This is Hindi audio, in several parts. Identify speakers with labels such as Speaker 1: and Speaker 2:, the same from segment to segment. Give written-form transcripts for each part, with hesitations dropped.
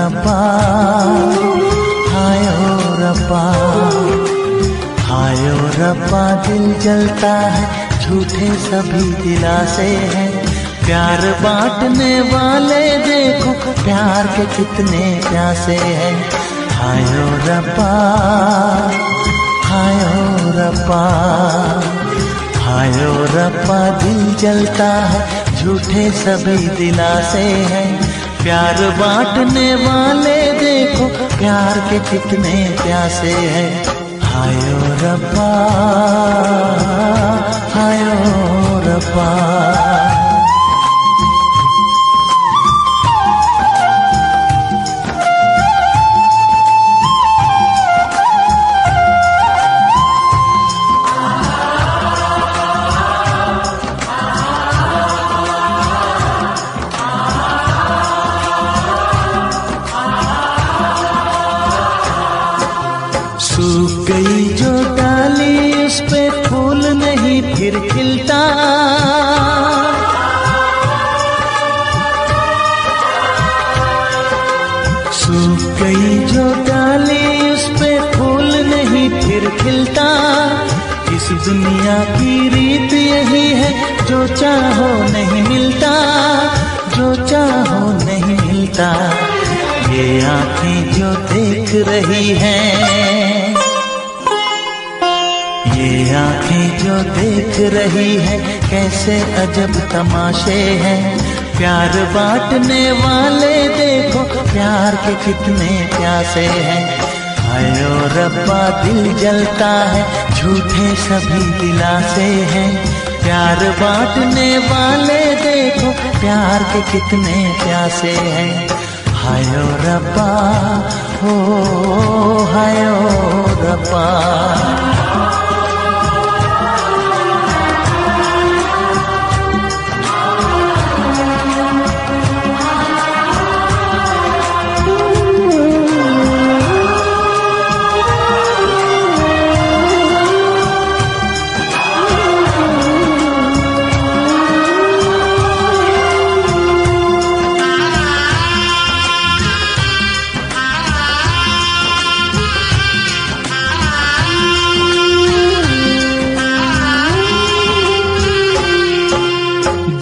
Speaker 1: रब्बा, हाय ओ रब्बा, हाय ओ रब्बा। दिल जलता है, झूठे सभी दिलासे हैं। प्यार बांटने वाले देखो, प्यार के कितने प्यासे हैं। हाय ओ रब्बा, हाय ओ रब्बा, हाय ओ रब्बा। दिल जलता है, झूठे सभी दिलासे हैं। प्यार बांटने वाले देखो, प्यार के कितने प्यासे हैं। हाय ओ रब्बा, हाय ओ रब्बा। सूख गई जो डाली, उस पे फूल नहीं फिर खिलता। सूख गई जो डाली, उस पे फूल नहीं फिर खिलता। इस दुनिया की रीत यही है, जो चाहो नहीं मिलता, जो चाहो नहीं मिलता। ये आँखें जो देख रही हैं, ये आँखें जो देख रही है, कैसे अजब तमाशे हैं। प्यार बांटने वाले देखो, प्यार के कितने प्यासे हैं। हाय ओ रब्बा, दिल जलता है, झूठे सभी दिलासे हैं। प्यार बांटने वाले देखो, प्यार के कितने प्यासे हैं। हाय ओ रब्बा, हो हाय ओ रब्बा।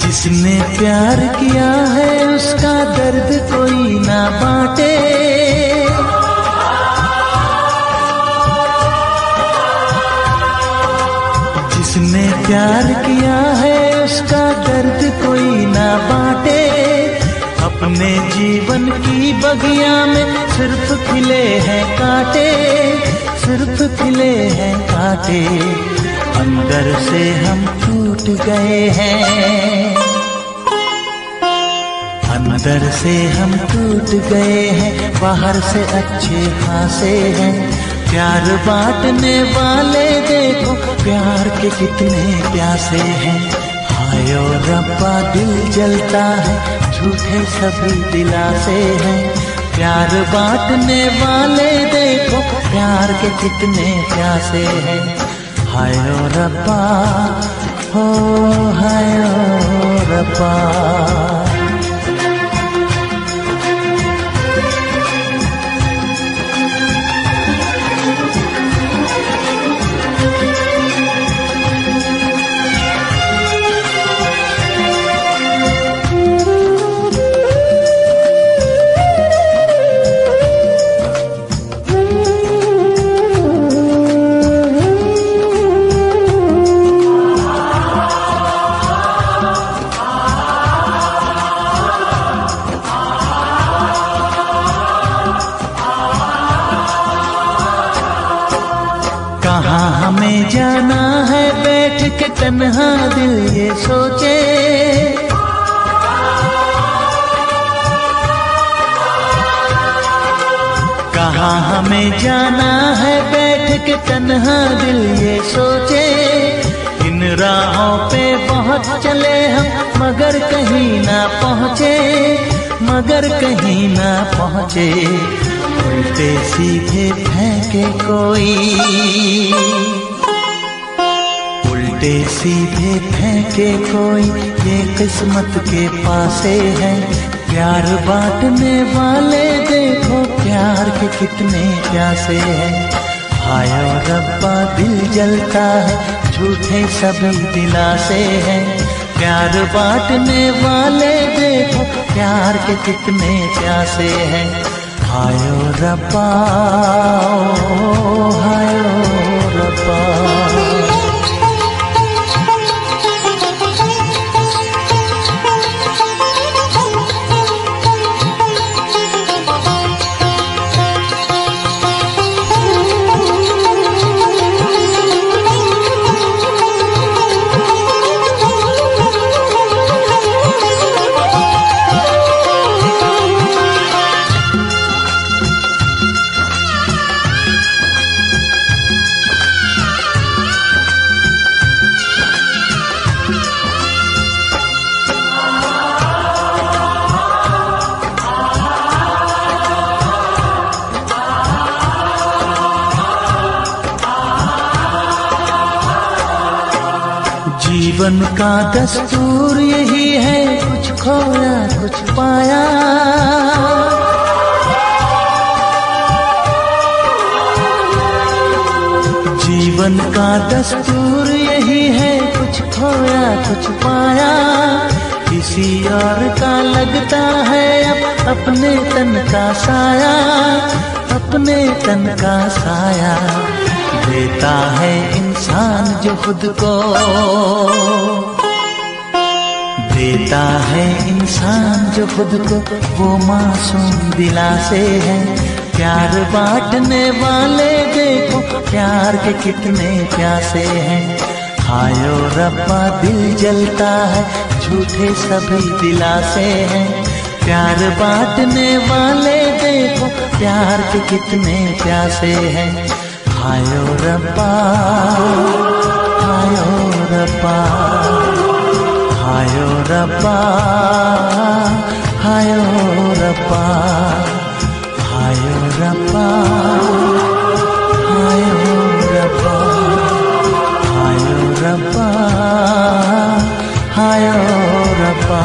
Speaker 1: जिसने प्यार किया है, उसका दर्द कोई ना बांटे। जिसने प्यार किया है, उसका दर्द कोई ना बांटे। अपने जीवन की बगिया में सिर्फ खिले हैं कांटे, सिर्फ खिले हैं कांटे। अंदर से हम टूट गए हैं, अंदर से हम टूट गए हैं। बाहर से अच्छे खासे हैं। प्यार बांटने वाले देखो, प्यार के कितने प्यासे हैं। हाय ओ रब्बा, दिल जलता है, झूठे सभी दिलासे हैं। प्यार बांटने वाले देखो, प्यार के कितने प्यासे हैं। हाय ओ रब्बा, हो हाय ओ रब्बा। कहाँ हमें जाना है, बैठ के तन्हा दिल ये सोचे। कहाँ हमें जाना है, बैठ के तन्हा दिल ये सोचे। इन राहों पे बहुत चले हम, मगर कहीं ना पहुँचे, मगर कहीं ना पहुँचे। उल्टे सीधे फेंके कोई, उल्टे सीधे फेंके कोई, ये किस्मत के पासे है। प्यार बांटने वाले देख के कितने प्यासे हैं। हाय ओ रब्बा दिल जलता है, झूठे सभी दिलासे हैं। प्यार बांटने वाले देखो, प्यार के कितने प्यासे हैं। हाय ओ रब्बा, हाय ओ रब्बा। जीवन का दस्तूर यही है, कुछ खोया कुछ पाया। जीवन का दस्तूर यही है, कुछ खोया कुछ पाया। किसी और का लगता है अब अपने तन का साया, अपने तन का साया। देता है इंसान जो खुद को, देता है इंसान जो खुद को, वो मासूम दिलासे है। प्यार बांटने वाले देखो, प्यार के कितने प्यासे हैं। हाय ओ रब्बा दिल जलता है, झूठे सभी दिलासे हैं। प्यार बांटने वाले देखो, प्यार के कितने प्यासे हैं। हाय ओ रब्बा, हाय ओ रब्बा, हाय ओ रब्बा, हाय ओ रब्बा, हाय ओ रब्बा, हाय ओ रब्बा, हाय ओ रब्बा, हाय ओ रब्बा।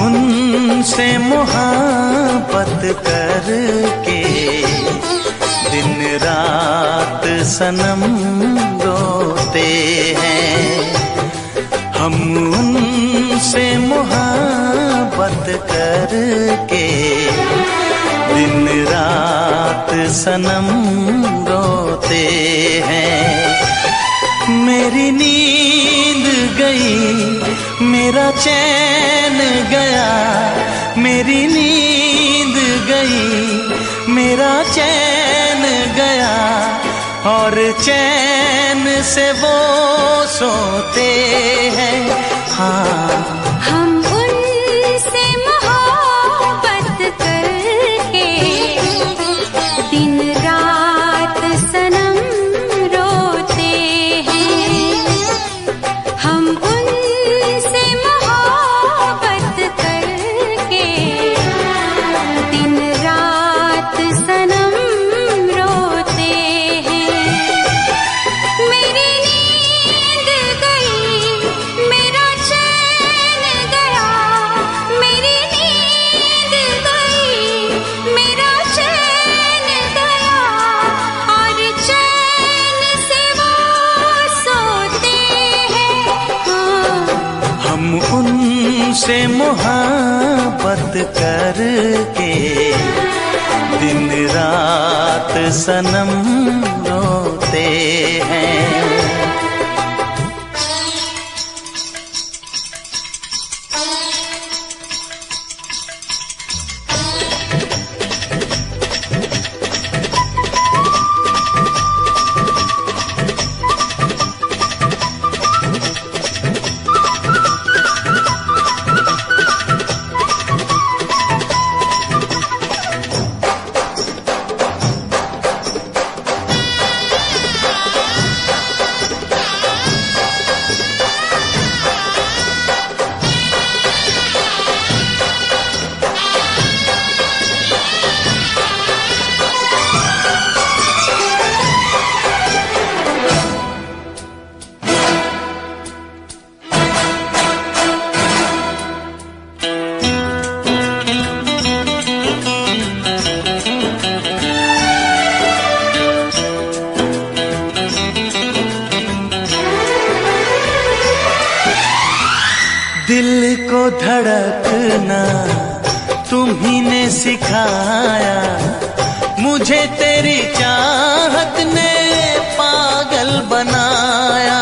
Speaker 1: उनसे मोहब्बत करके दिन रात सनम रोते हैं। हम उनसे मोहब्बत करके दिन रात सनम रोते हैं। मेरी नींद गई, मेरा चैन गया, मेरी नींद गई, मेरा चैन गया, और चैन से वो सोते हैं। हाँ,
Speaker 2: हम उनसे मोहब्बत करके दिन रात सनम रोते हैं। हम उनसे मोहब्बत करके दिन रात
Speaker 1: तुमसे मोहब्बत करके दिन रात सनम रोते हैं। दिल को धड़कना तुम्ही ने सिखाया, मुझे तेरी चाहत ने पागल बनाया।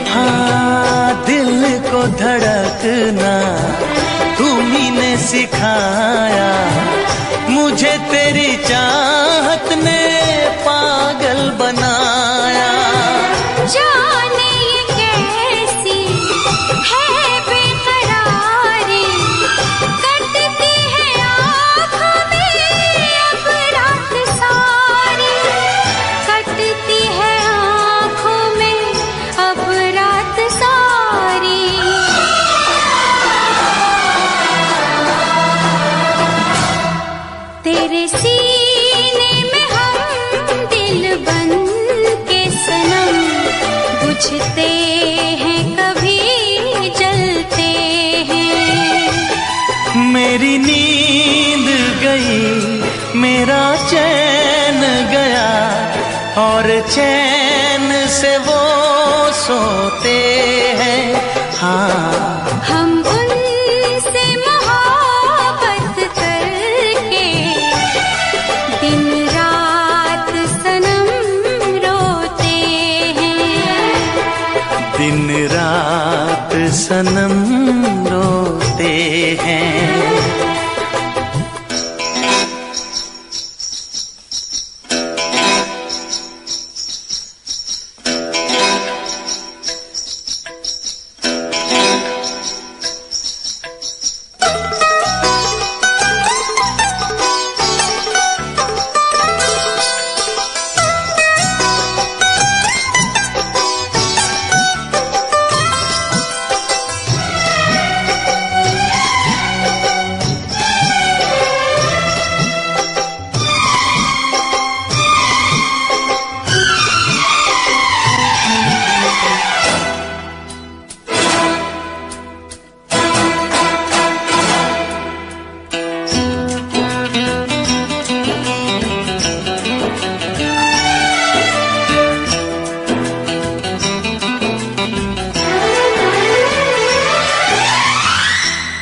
Speaker 1: हाँ, दिल को धड़कना तुम्ही ने सिखाया, मुझे तेरी चाहत ने पागल बनाया।
Speaker 2: जाने ये कैसी है बेकरारी, कटती है आँखों में अब रात सारी, कटती है आँखों में अब रात सारी। तेरे सीने में हम दिल बन के सनम, बुझते हैं कभी जलते हैं।
Speaker 1: मेरी नींद गई, मेरा चैन गया, और चैन से वो सोते हैं। हाँ,
Speaker 2: हम उनसे मोहब्बत करके दिन रात सनम रोते हैं।
Speaker 1: दिन रात सनम रोते हैं।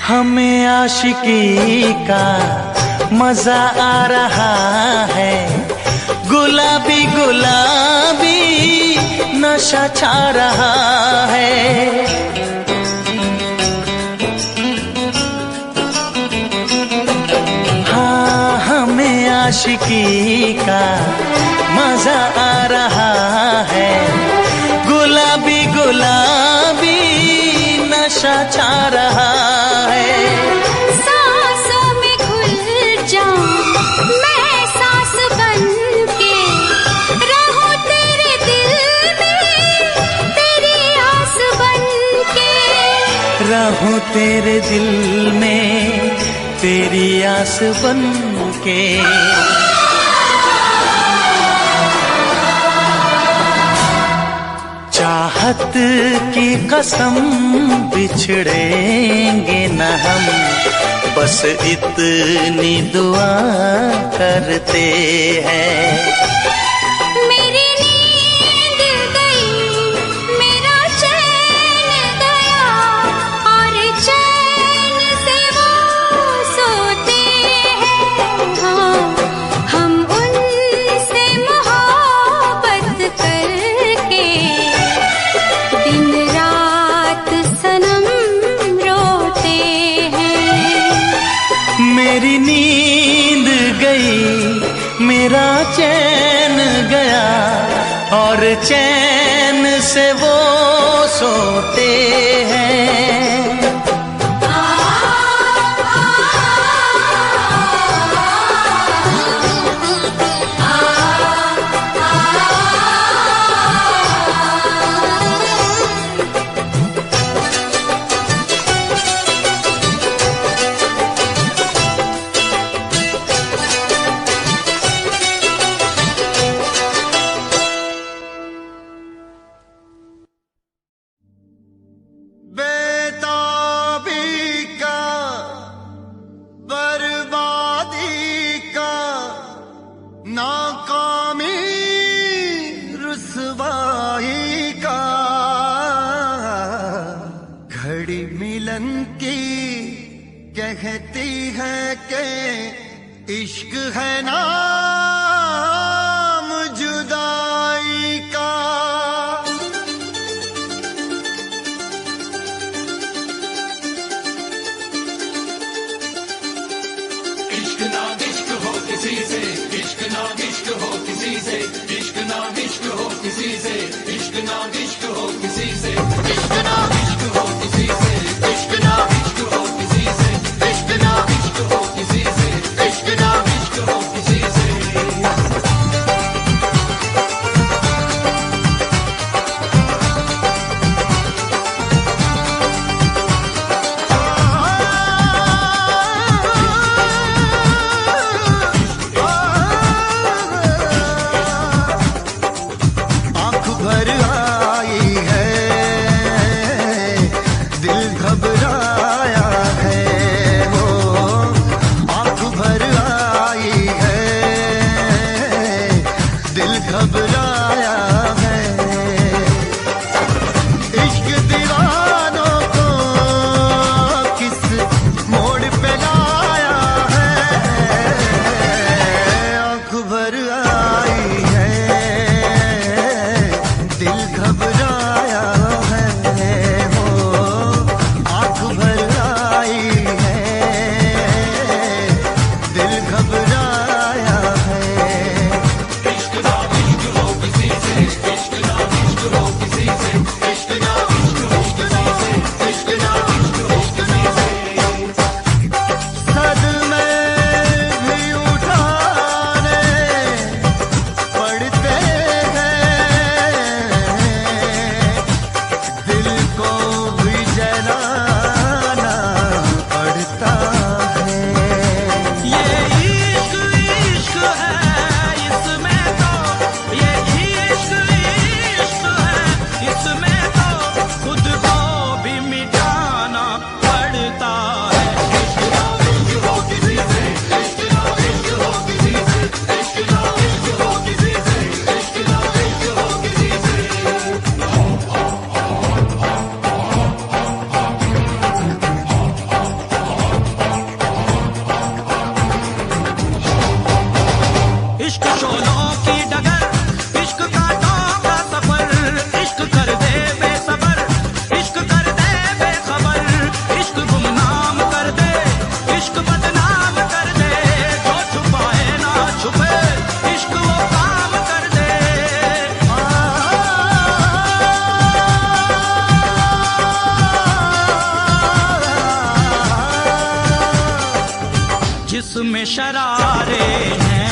Speaker 1: हमें आशिकी का मजा आ रहा है, गुलाबी गुलाबी नशा छा रहा है। हाँ, हमें आशिकी का मजा आ रहा है, गुलाबी गुलाबी नशा छा रहा है।
Speaker 2: सांसों में घुल जाऊं मैं सांस बन के, रहूं तेरे दिल में तेरी आस बन के,
Speaker 1: रहूं तेरे दिल में तेरी आस बन के। चाहत की कसम बिछड़ेंगे न हम, बस इतनी दुआ करते हैं।
Speaker 2: मेरी नींद गई,
Speaker 1: मेरा चैन गया और चैन से वो सोते हैं।
Speaker 3: कहती है कि इश्क है नाम जुदाई का।
Speaker 4: इश्क ना इश्क हो किसी से, इश्क ना इश्क हो किसी से, इश्क ना इश्क हो किसी से, इश्क ना इश्क हो किसी से, इश्क ना इश्क हो किसी से, इश्क ना इश्क हो किसी से, इश्क ना इश्क हो किसी से, इश्क ना इश्क हो किसी से।
Speaker 3: आँख भर आई है, दिल घबराया है, वो आँख भर आई है, दिल घबराया है। इश्क दीवानों को किस मोड़ पे लाया है, आँख भर आई है, दिल घबराया है, वो आँख भर आई है, दिल घबराया है।
Speaker 4: इश्क ना इश्क हो किसी से, इश्क ना इश्क हो किसी से, इश्क ना इश्क हो किसी से, इश्क ना इश्क हो किसी से।
Speaker 3: सदमे भी उठाने पड़ते हैं, दिल को भी जलाना पड़ता है।
Speaker 5: ये इश्क इश्क है इसमें तो, ये इश्क इश्क है इसमें तो, खुद को भी मिटाना पड़ता है।
Speaker 4: इश्क ना इश्क हो किसी से, इश्क ना इश्क हो किसी से, इश्क ना इश्क हो किसी से, इश्क ना इश्क हो किसी से।
Speaker 5: इश्क शोलों की डगर, इश्क कांटों का सफर, इश्क कर दे बेसबर, इश्क कर दे बेखबर, इश्क गुमनाम कर दे, इश्क बदनाम कर दे, जो छुपाए ना छुपे, इश्क वो काम कर दे। जिसमें शरारे हैं,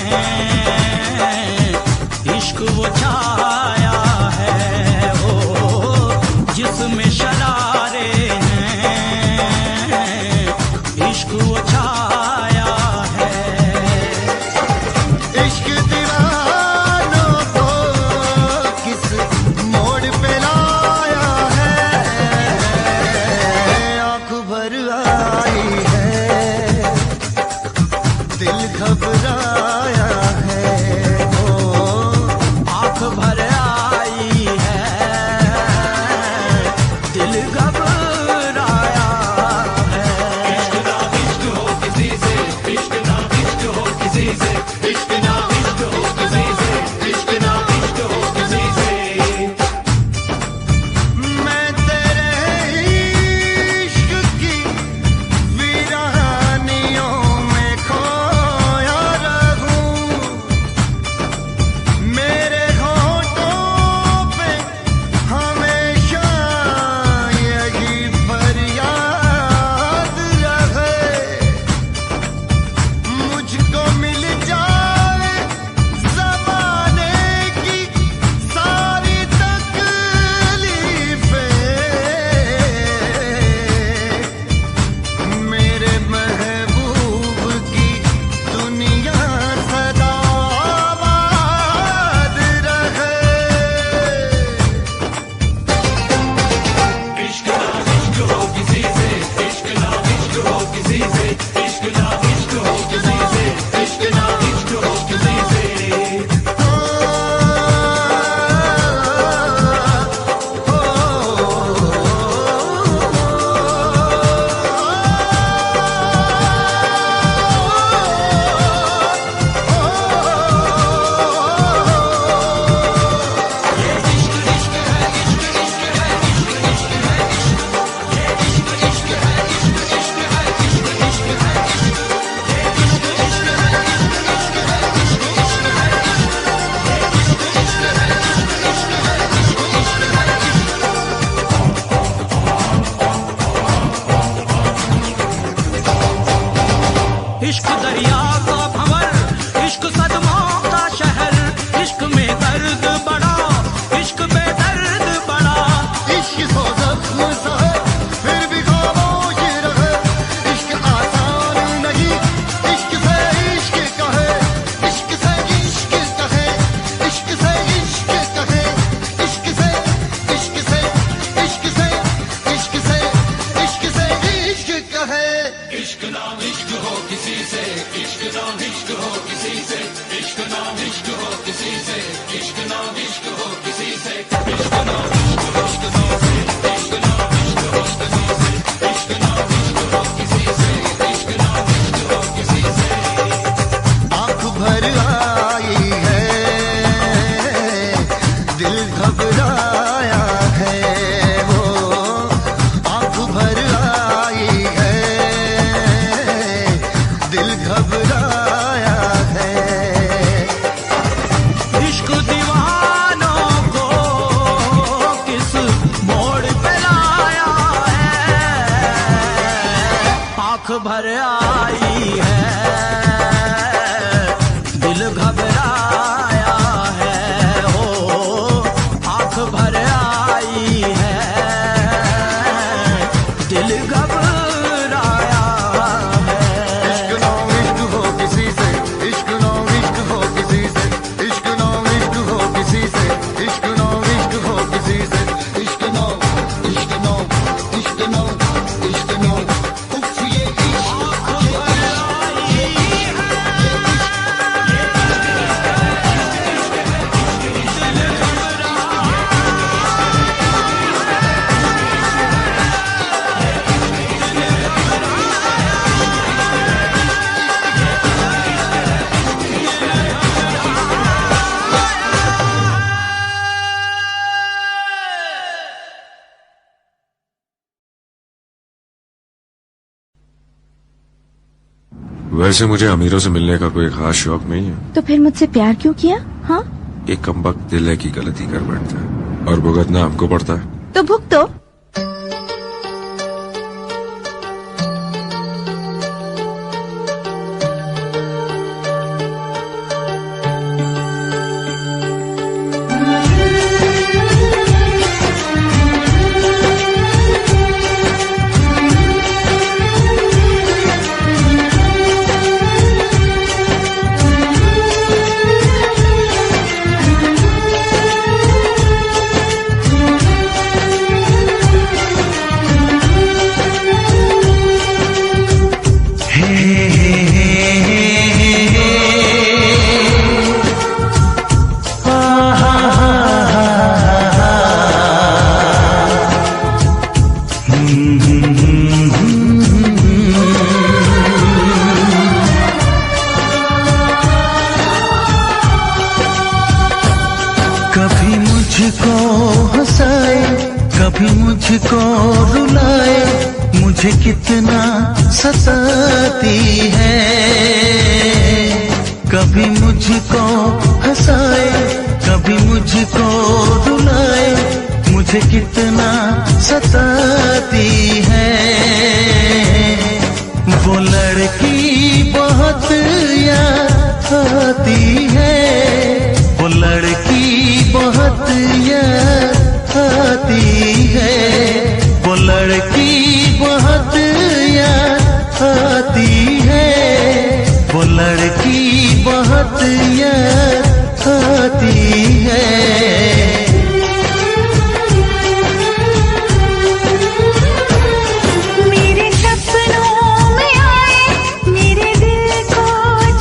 Speaker 5: इश्क वो छाया है, ओ जिसमें शरारे हैं, इश्क वो छाया है।
Speaker 3: इश्क दीवानों को किस मोड़ पे लाया है, आँख भर आई है, दिल घबराया है, वो
Speaker 5: आँख भर आई है, दिल घबराया है।
Speaker 4: इश्क ना इश्क हो किसी से, इश्क ना इश्क हो किसी से, इश्क ना इश्क हो किसी से, इश्क ना इश्क हो किसी से।
Speaker 3: मैं तेरे इश्क की वीरानियों में खोया रहूं,
Speaker 5: आंख भर आई है, दिल घबराया है हो, आंख भर आई है, दिल घबराया है।
Speaker 3: इश्क ना इश्क हो किसी से, इश्क ना इश्क हो किसी से, इश्क ना इश्क हो किसी से, इश्क ना इश्क हो किसी से, इश्क ना इश्क ना इश्क ना इश्क ना उफ ये
Speaker 6: वैसे मुझे अमीरों से मिलने का कोई खास शौक नहीं है।
Speaker 7: तो फिर मुझसे प्यार क्यों किया? हाँ,
Speaker 6: एक कमबख्त दिल है की गलती कर बैठता है और भुगतना हमको पड़ता है।
Speaker 7: तो भुगतो।
Speaker 1: कभी मुझको हंसाए, कभी मुझको रुलाए, मुझे कितना सताती है। कभी मुझको हंसाए, कभी मुझको रुलाए, मुझे कितना सताती है। वो लड़की बहुत याद आती है, वो लड़की बहुत याद आती है, वो लड़की बहुत याद आती है, वो लड़की बहुत याद आती है।
Speaker 2: मेरे सपनों में आए, मेरे दिल को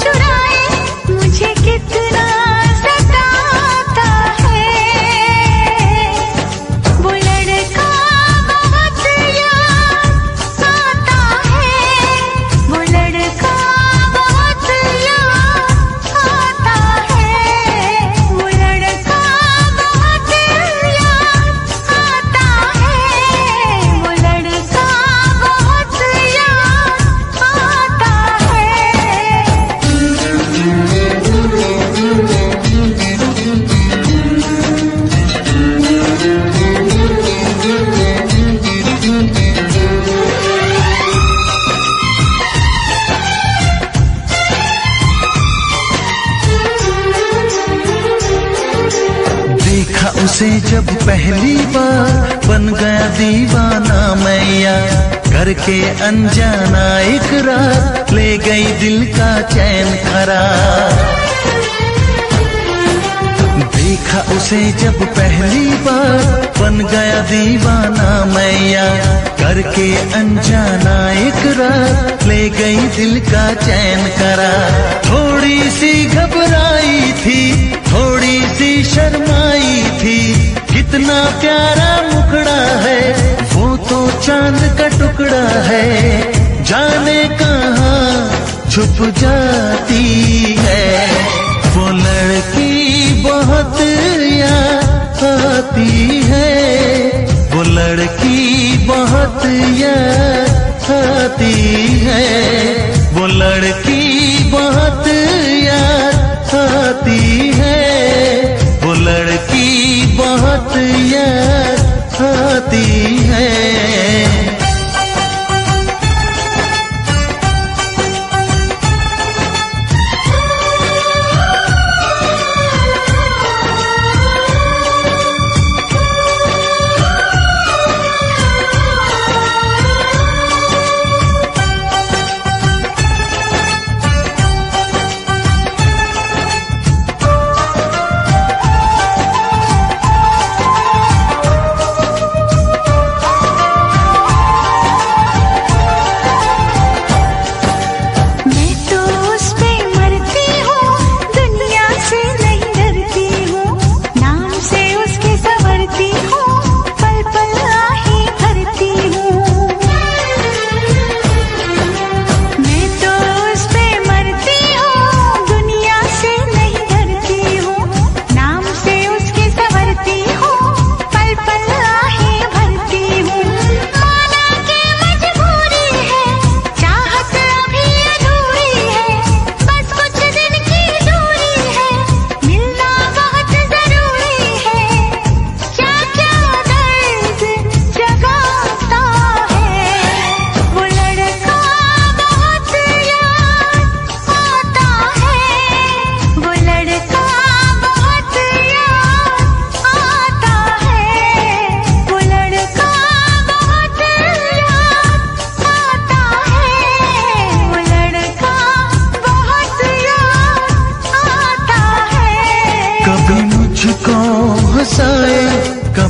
Speaker 2: चुराए, मुझे कितना सताता है। वो लड़का बहुत याद आता है, वो लड़का बहुत याद आता है, वो लड़का बहुत याद आता है, वो लड़का बहुत याद आता
Speaker 1: देखा उसे जब पहली बार, बन गया दीवाना मैया, करके अनजाना इकरार, ले गई दिल का चैन करार। देखा उसे जब पहली बार, बन गया दीवाना मैया, करके अनजाना इकरार, ले गई दिल का चैन करार। थोड़ी सी घबराई थी, थोड़ी सी शर्माई थी, कितना प्यारा मुखड़ा है, वो तो चांद का टुकड़ा है, जाने कहाँ छुप जाती है। वो लड़की बहुत याद आती है, वो लड़की बहुत याद आती है, वो लड़की बहुत याद आती है, वो लड़की बहुत याद आती है।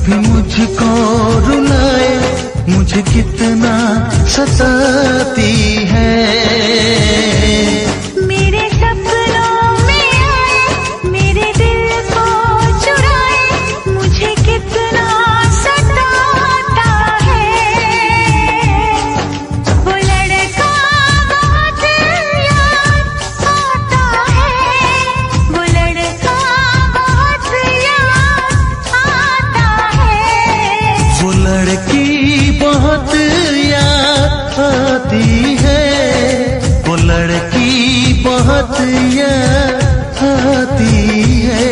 Speaker 1: कभी मुझको रुलाए, मुझे कितना सताती है।
Speaker 2: मेरे सपनों में आए, मेरे दिल को चुराए, मुझे कितना सताता है। वो लड़का बहुत याद आता है, वो लड़का बहुत याद आता है।
Speaker 1: वो लड़की बहुत याद आती है, वो लड़की बहुत याद आती है।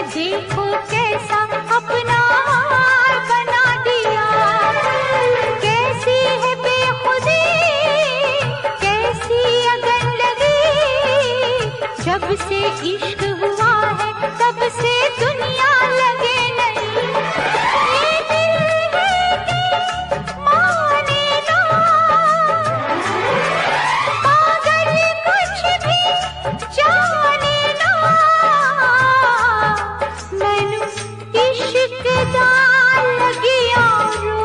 Speaker 2: देखो कैसा अपना हाल बना दिया, कैसी है बेखुदी, कैसी अगन लगी। जब से इश्क हुआ है तब से दुनिया लगे नहीं। ये दिल है कि माने ना, पागल कुछ भी जाने ना। मैनू इश्क दा लगिया रो,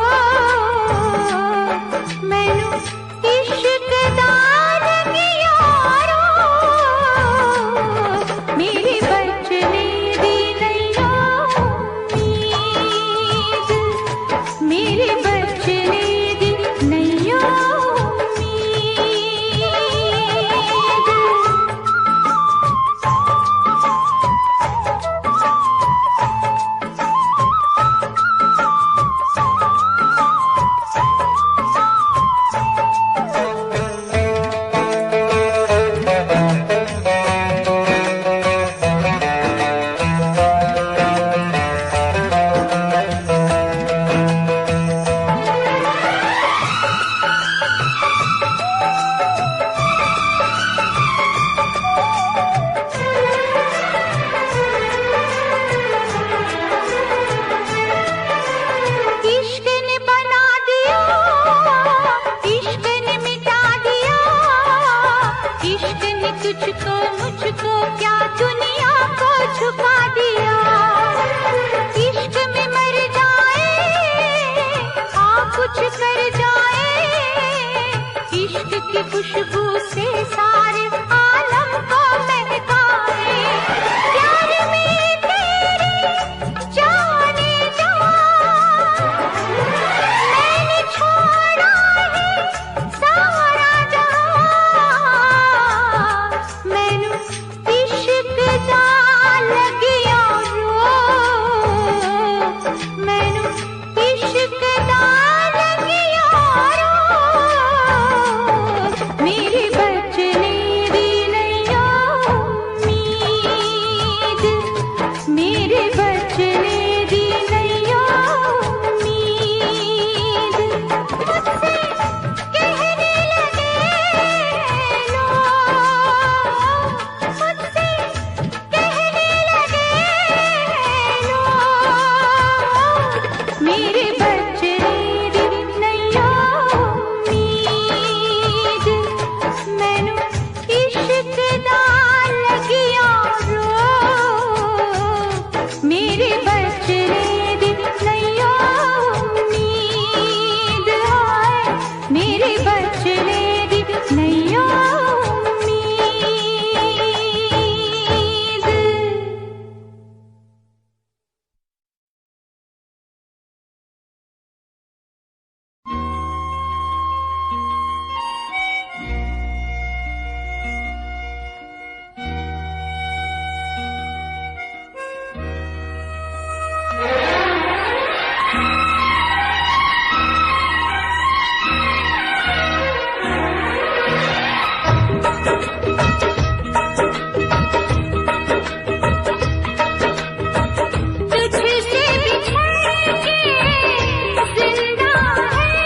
Speaker 2: मैनू इश्क दा लगिया रो। मेरे बचने दी नैया खुशबू से सारे आलम को महकाए। प्यार में तेरे जाने जा मैंने छोड़ा है सारा जहां। मैनू इश्क दा लगिया रो, मैनू इश्क दा लगिया रो। मेरे बचने दी नैया उम्मीद, मेरे बचने दी नैया उम्मीद। मुझसे कहने लगे लोग, मुझसे कहने लगे लोग, मेरे बचने दी नैया उम्मीद। मैनू इश्क दा लगिया रो, मेरे बचने दी नैया उम्मीद। हाय मेरे बचने दी नैया उम्मीद। तुझसे बिछड़ के जिंदा है,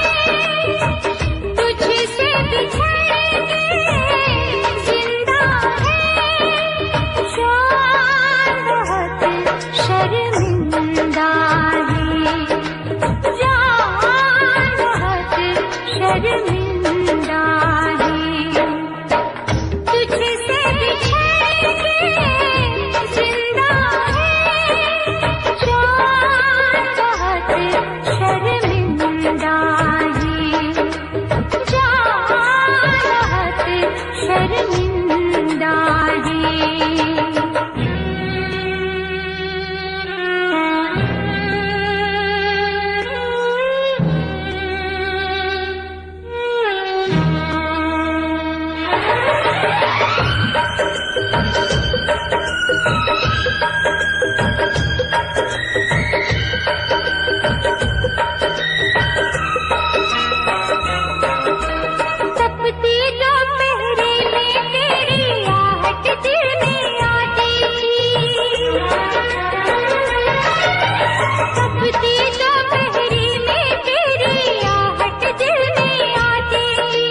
Speaker 2: तुझसे बिछड़ के जिंदा है। जान बहुत शर्मिंदा है, जान बहुत शर्मिंदा है। तुझसे बिछड़ के जिंदा है, जान बहुत शर्मिंदा है, जान बहुत शर्मिंदा तपती दोपहरे में तेरी आहट दिल में आती थी। तपती दोपहरे में तेरी आहट दिल में आती थी।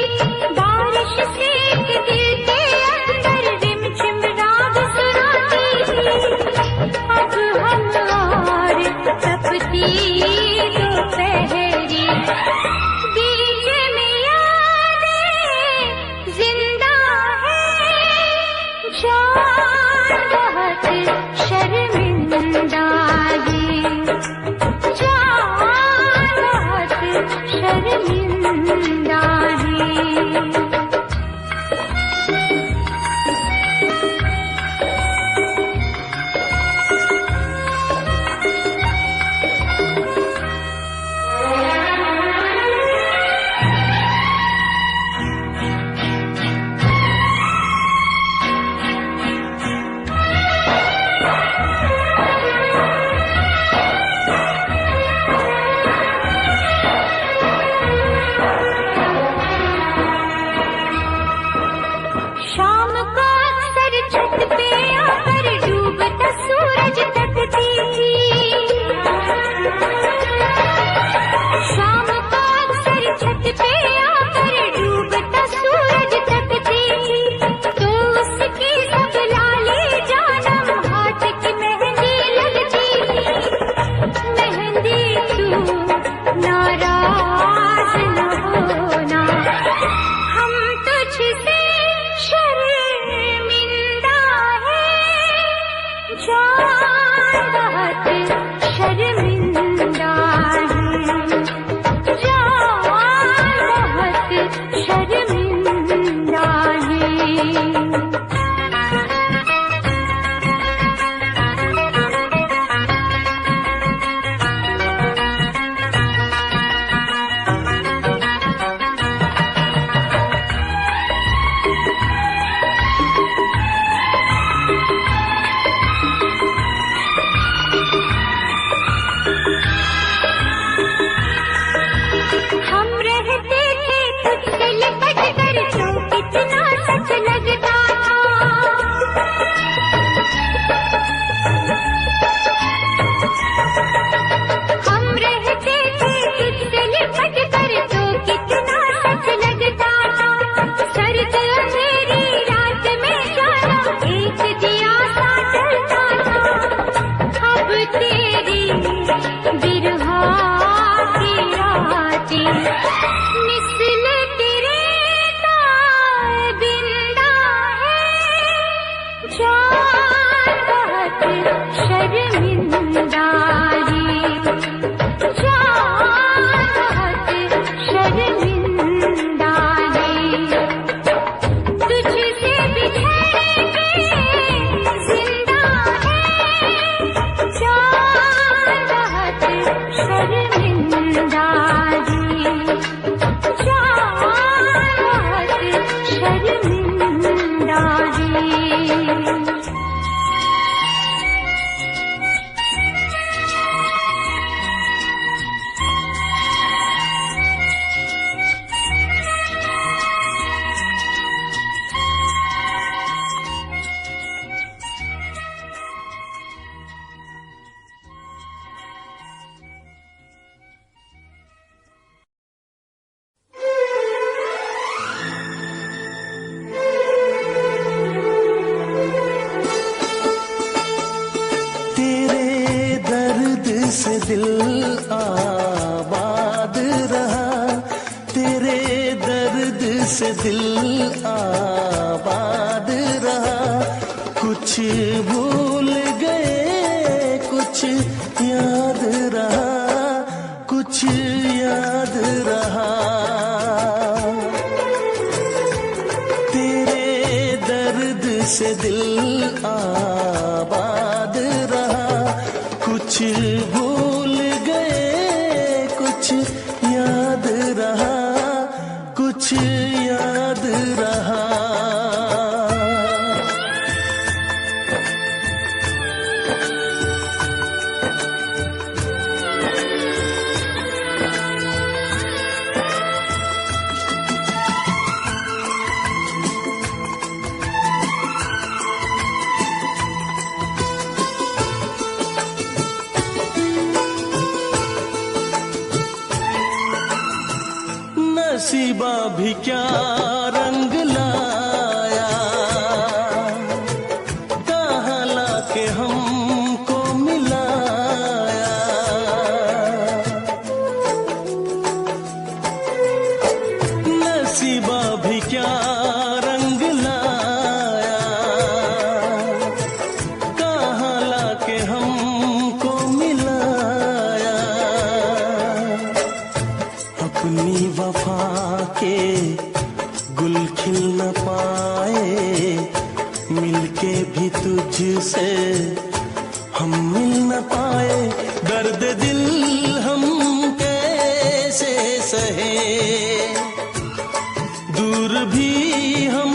Speaker 2: बारिश से एक दिल के अंदर रिमझिम राग सुनाती थी। अब हम और तपती दोपहरी बीच में यादें जिंदा है। जान बहुत शर्मिंदा है, जान बहुत शर्मिंदा है। चांद बहुत शर्मिंदा है, चांद बहुत शर्मिंदा है, तुझसे बिछड़ के जिंदा है, चांद बहुत शर्मिंदा है, चांद बहुत शर्मिंदा है।
Speaker 1: तेरे दर्द से दिल आबाद रहा, तेरे दर्द से दिल आबाद रहा, कुछ भूल गए कुछ याद रहा, कुछ याद रहा। तेरे दर्द से दिल आबाद रहा, कुछ भूल गए कुछ याद रहा, कुछ याद रहा। नसीबा भी क्या रंग लाया, कहाँ लाके हमको मिलाया। नसीबा भी क्या रंग लाया, कहाँ लाके हमको मिलाया। अपनी वफा के गुल खिल न पाए, मिलके भी तुझसे हम मिल न पाए। दर्द दिल हम कैसे सहे, दूर भी हम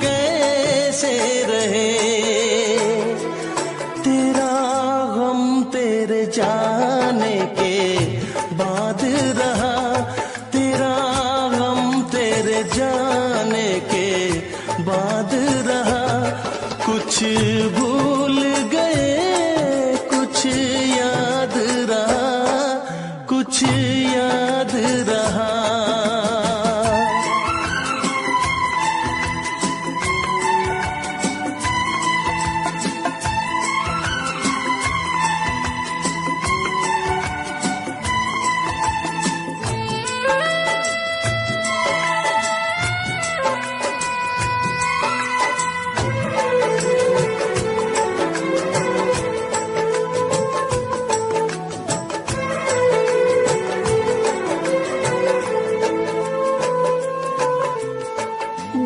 Speaker 1: कैसे रहे। तेरा गम तेरे जाने के बाद रहा, तेरा गम तेरे जाने के बाद रहा। कुछ भूल गए कुछ याद रहा, कुछ याद रहा।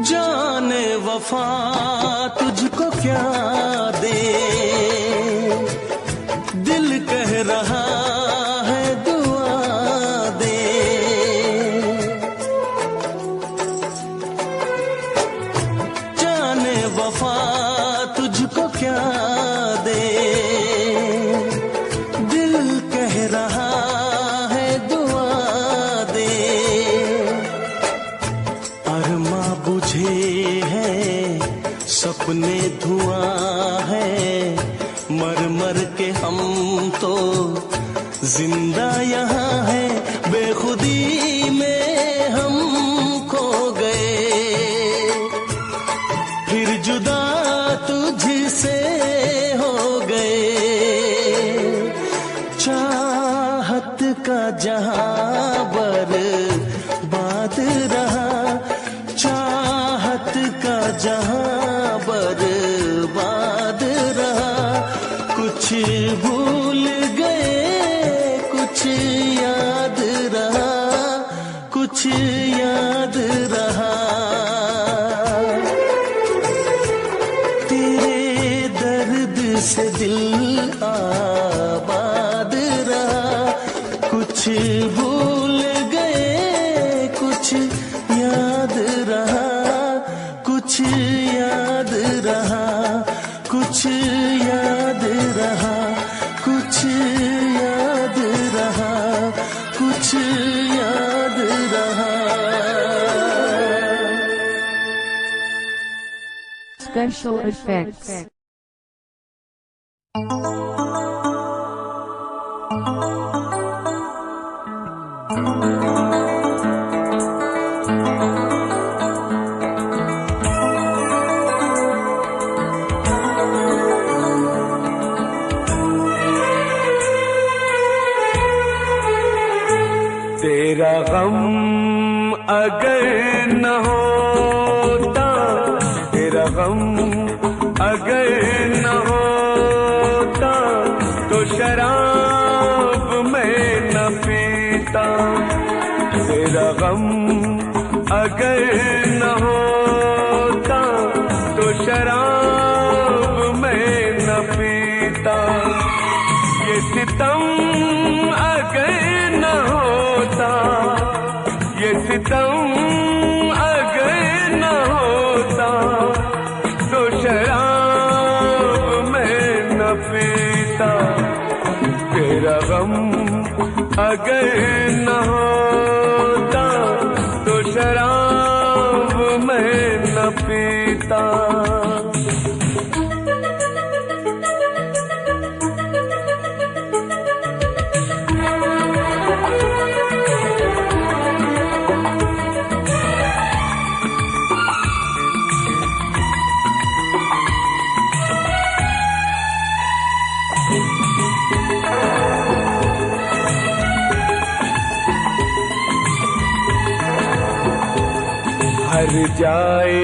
Speaker 1: जाने वफा तुझको क्या दे, दिल कह रहा है दुआ दे। जाने वफा तुझको क्या दे, दिल कह रहा है दुआ दे। अरमा बुझे हैं सपने धुआं है, मर मर के हम तो जिंदा यहाँ है। बेखुदी में हम खो गए, फिर जुदा तुझसे हो गए। चाहत का जहां बर्बाद रहा, चाहत का जहां बर्बाद भूल गए कुछ याद रहा, कुछ याद रहा। तेरे दर्द से दिल आबाद रहा, कुछ भूल गए कुछ याद रहा, कुछ याद रहा, कुछ याद रहा, कुछ याद रहा, कुछ याद रहा।
Speaker 8: Special effects.
Speaker 9: तेरा गम अगर न होता, तेरा गम अगर न होता, तो शराब मैं न पीता। तेरा गम अगर न होता, तो शराब मैं न पीता। ये सितम अगर न होता, ये सितम अगर न होता, तो शराब मैं न पीता। तेरा गम अगर न होता, तो शराब मैं न पीता। हर जाए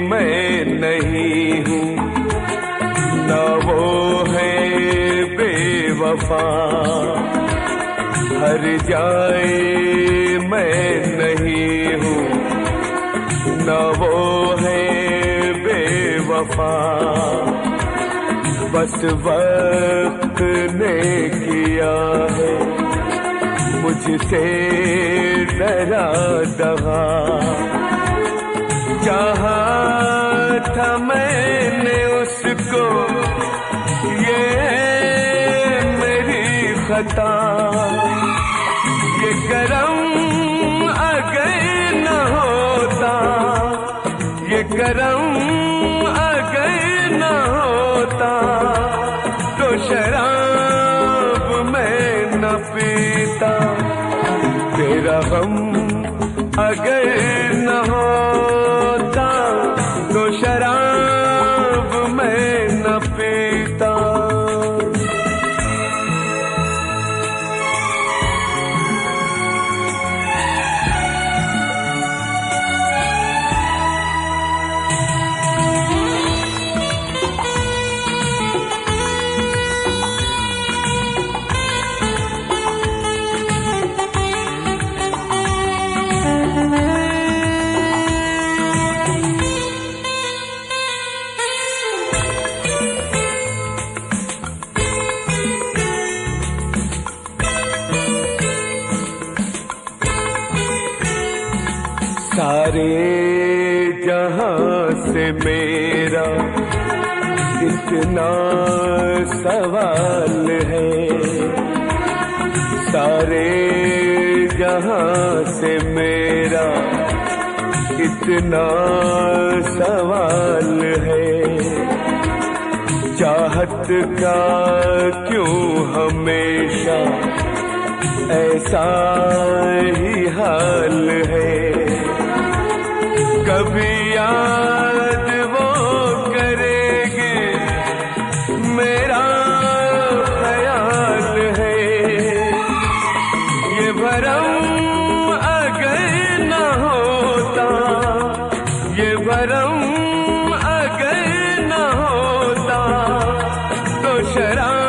Speaker 9: मैं नहीं हूँ, न वो है बेवफा। हर जाए मैं नहीं हूँ, न वो है बेवफा। बस वक्त ने किया है मुझसे डरा दगा। चाहा था मैंने उसको, ये मेरी खता। ये करम अगर न होता, ये करम अगर न होता, तो शराब मैं न पीता। तेरा गम अगर न होता, तो शराब मैं न पीता। सारे जहां से मेरा इतना सवाल है। सारे जहां से मेरा इतना सवाल है। चाहत का क्यों हमेशा ऐसा ही हाल है। कभी याद वो करेंगे मेरा ख्याल है। ये भरम अगर न होता, ये भरम अगर न होता, तो शराब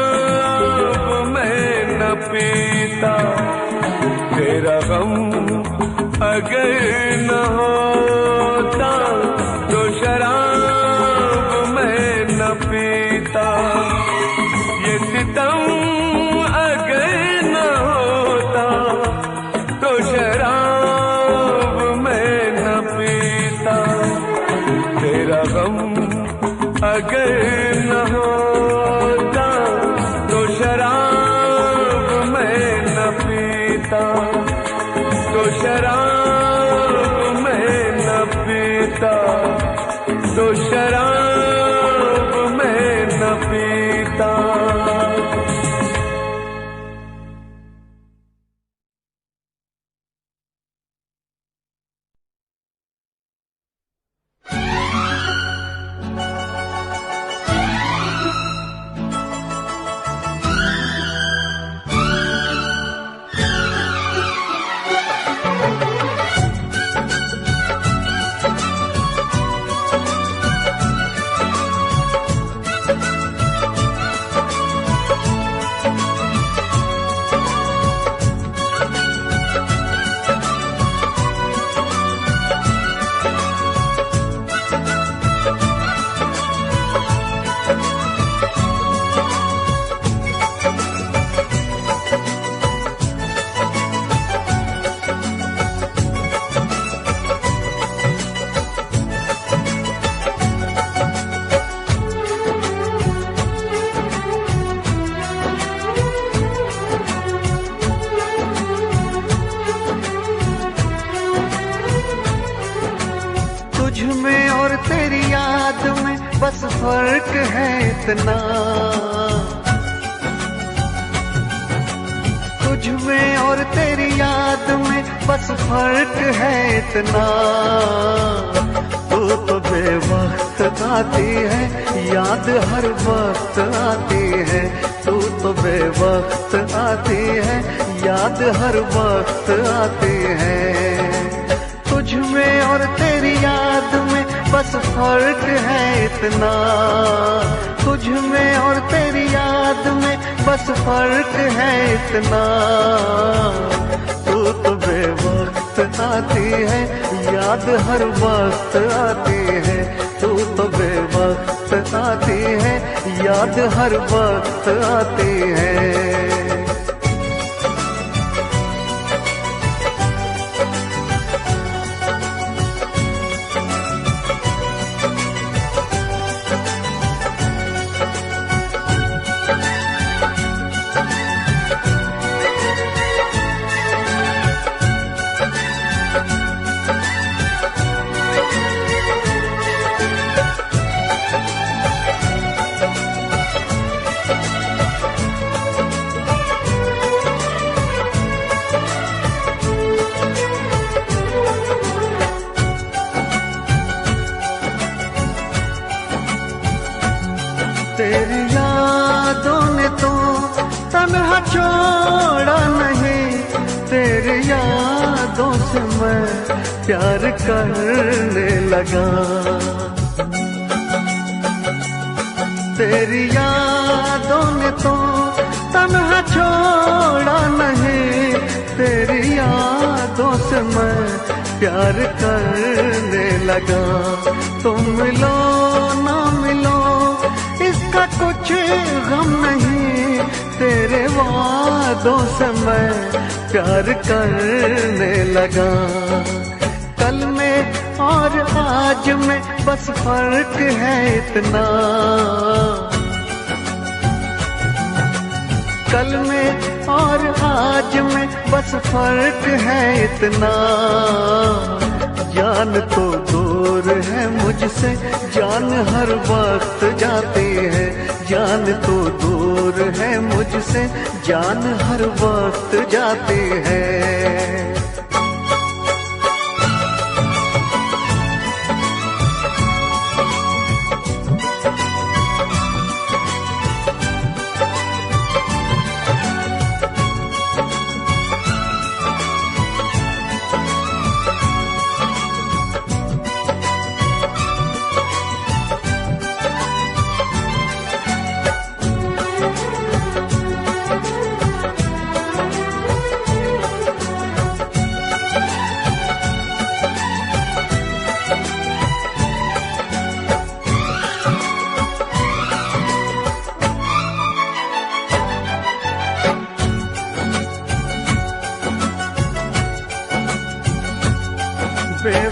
Speaker 9: पीता। तेरा गम अगर न होता तो शराब मैं न पीता। ये सितम अगर न होता तो शराब मैं न पीता। तेरा गम अगर न होता तो शराब मैं न पीता। तो शराब मैं न पीता। तो शराब मैं न पीता। बस फर्क है इतना, तुझ में और तेरी याद में बस फर्क है इतना। तू तो बेवक्त आती है, याद हर वक्त आती है। तू तो बेवक्त आती है, याद हर वक्त आती है। तुझ में और तेरी याद में बस फर्क है इतना। तुझ में और तेरी याद में बस फर्क है इतना। तू तो बेवक्त आती है, याद हर वक्त आती है। तू तो बेवक्त आती है, याद हर वक्त आती है। तेरी यादों ने तो तन्हा छोड़ा नहीं। तेरी यादों से मैं प्यार करने लगा। तेरी यादों ने तो तन्हा छोड़ा नहीं। तेरी यादों से मैं प्यार करने लगा। तुम मिलो ना मिलो इसका कुछ गम नहीं। तेरे वादों से मैं प्यार करने लगा। कल में और आज में बस फर्क है इतना। कल में और आज में बस फर्क है इतना। जान तो दूर है मुझसे, जान हर वक्त जाती है। जान तो दूर है मुझसे, जान हर वक्त जाती है।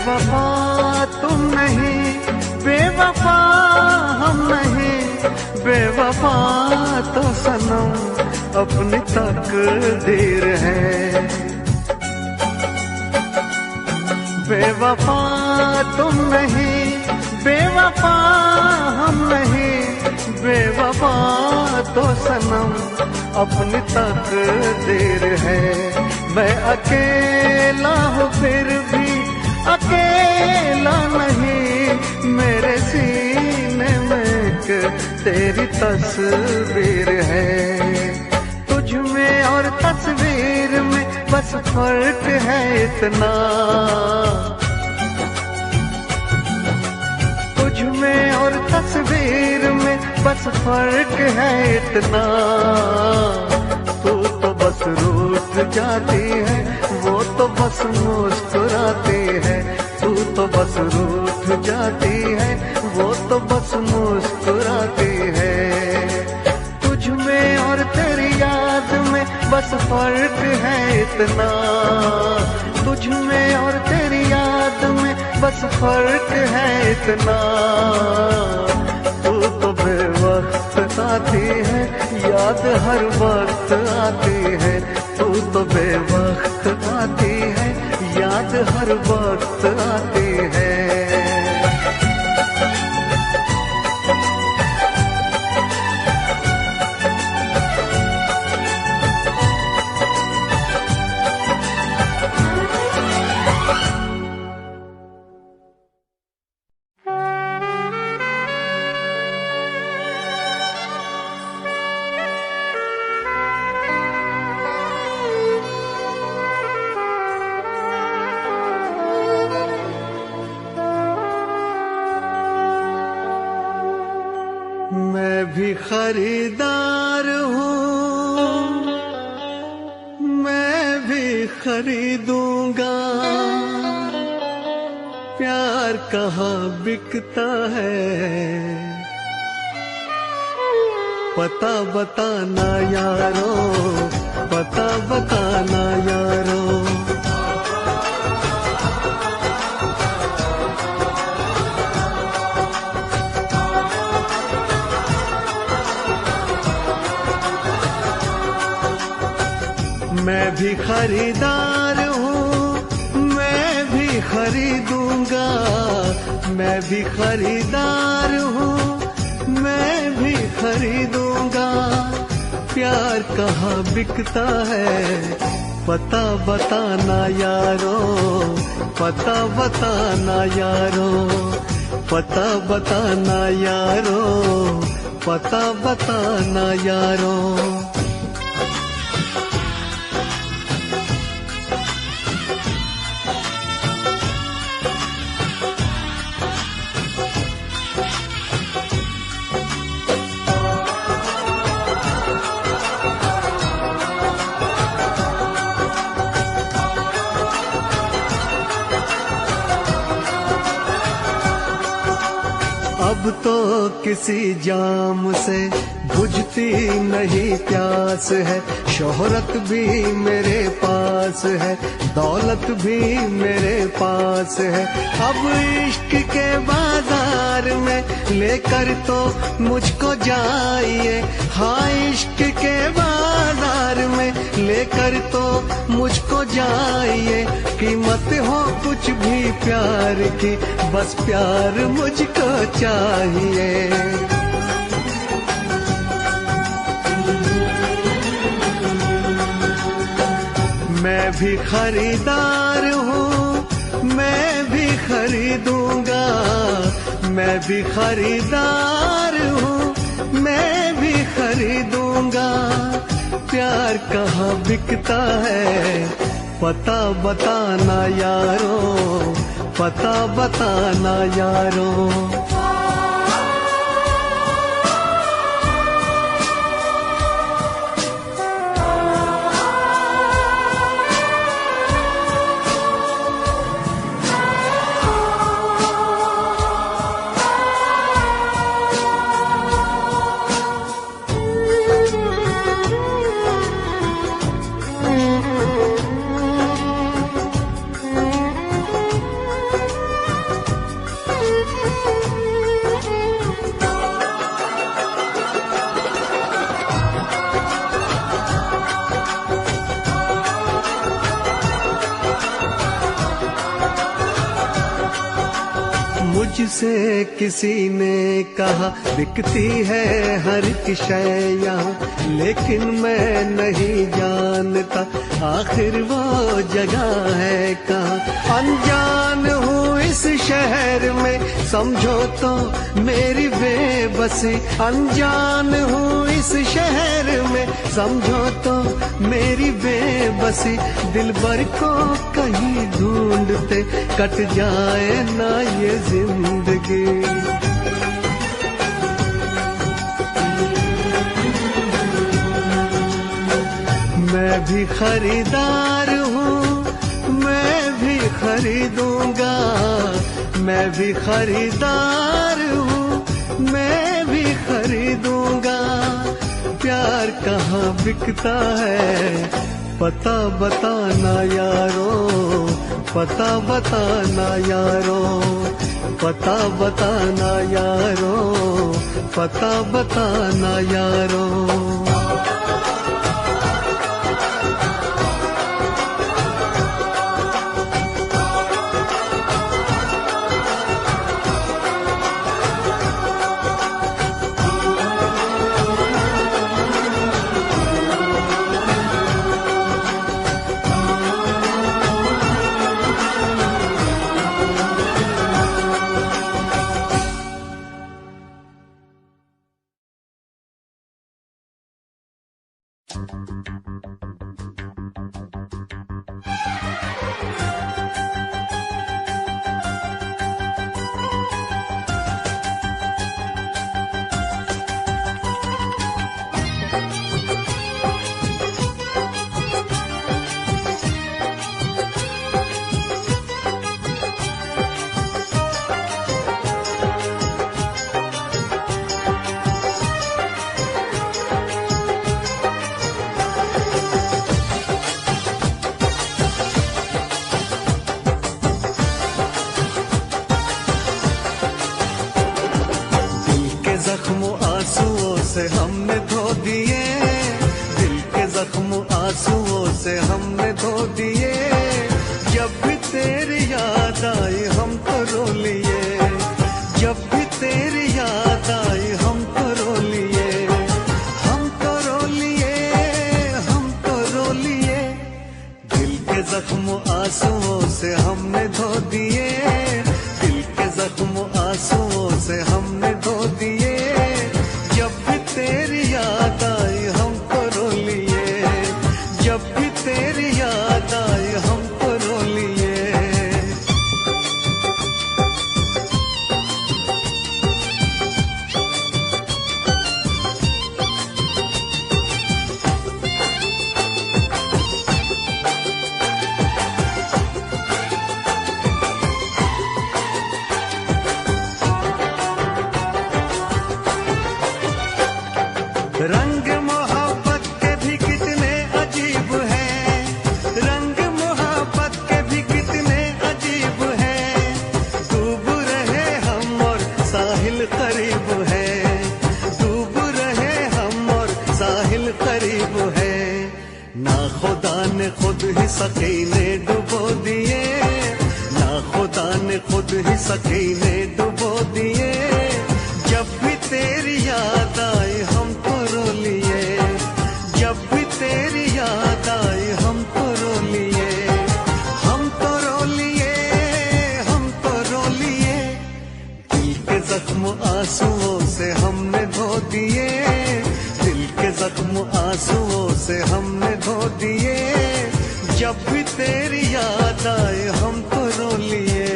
Speaker 9: बेवफा तुम नहीं, बेवफा हम नहीं, बेवफा तो सनम अपनी तकदीर है। बेवफा तुम नहीं, बेवफा हम नहीं, बेवफा तो सनम अपनी तकदीर है। मैं अकेला हूँ फिर भी अकेला नहीं, मेरे सीने में एक तेरी तस्वीर है। तुझ में और तस्वीर में बस फर्क है इतना, तुझ में और तस्वीर में बस फर्क है इतना। तू तो बस रूठ जाती है, वो तो बस मुस्कुराती है। तू तो बस रूठ जाती है, वो तो बस मुस्कुराती है। तुझ में और तेरी याद में बस फर्क है इतना, तुझ में और तेरी याद में बस फर्क है इतना। तू तो बेवक्त आती है, याद हर वक्त आती है। तू तो बेवक्त आती है, याद हर वक्त आती है। मैं भी खरीदार हूँ, मैं भी खरीदूंगा। प्यार कहाँ बिकता है, पता बताना यारो, पता बताना यारो। मैं भी खरीदार हूँ, मैं भी खरीदूंगा। मैं भी खरीदार हूँ, मैं भी खरीदूंगा। प्यार कहाँ बिकता है, पता बताना यारो, पता बताना यारो, पता बताना यारो, पता बताना यारो। अब तो किसी जाम से बुझती नहीं प्यास है। शोहरत भी मेरे पास है, दौलत भी मेरे पास है। अब इश्क के बाजार में लेकर तो मुझको जाइए। हाँ, इश्क के बाजार में लेकर तो मुझको जाइए। कीमत हो कुछ भी प्यार की, बस प्यार मुझको चाहिए। मैं भी खरीदार हूँ, मैं भी खरीदूंगा। मैं भी खरीदार हूँ, मैं भी खरीदूंगा। प्यार कहाँ बिकता है, पता बताना यारो, पता बताना यारो। मुझसे किसी ने कहा बिकती है हर एक शय यहाँ, लेकिन मैं नहीं जानता आखिर वो जगह है कहाँ। अनजान हूँ इस शहर में समझो तो मेरी बेबसी, अनजान हूँ इस शहर में समझो तो मेरी बेबसी। दिलबर को कहीं ढूंढते कट जाए ना ये जिंदगी। मैं भी खरीदार हूँ, मैं भी खरीदूंगा, मैं भी खरीदार हूँ, मैं भी खरीदूंगा। प्यार कहाँ बिकता है पता बताना यारो, पता बताना यारो, पता बताना यारो, पता बताना यारो। से हमने धो दिए, दिल के जख्म आंसुओं से हमने धो दिए। जब भी तेरी याद आई हम तो रो लिए, जब भी तेरी याद आई हम तो रो लिए, हम तो रो लिए, हम तो रो लिए। दिल के जख्म आंसुओं से हमने धो दिए, दिल के जख्म आंसुओं से हमने धो दिए। जब भी तेरी याद आई हम तो रो लिए, जब भी तेरी याद आई हम तो रो लिए। रंग मोहब्बत के भी कितने अजीब हैं, रंग मोहब्बत के भी कितने अजीब हैं। डूब रहे हम और साहिल करीब है, डूब रहे हम और साहिल करीब है। ना खुदा ने खुद ही सकीने डुबो दिए, ना खुदा ने खुद ही सकीने डुबो दिए। जब भी तेरी याद आई हम तो रो लिए, जब भी तेरी याद आई हम तो रो लिए, हम तो रो लिए, हम तो रो लिए। दिल के जख्म आंसुओं से हमने धो दिए, दिल के जख्म आंसुओं से हमने धो दिए। जब भी तेरी याद आई हम तो रो लिए।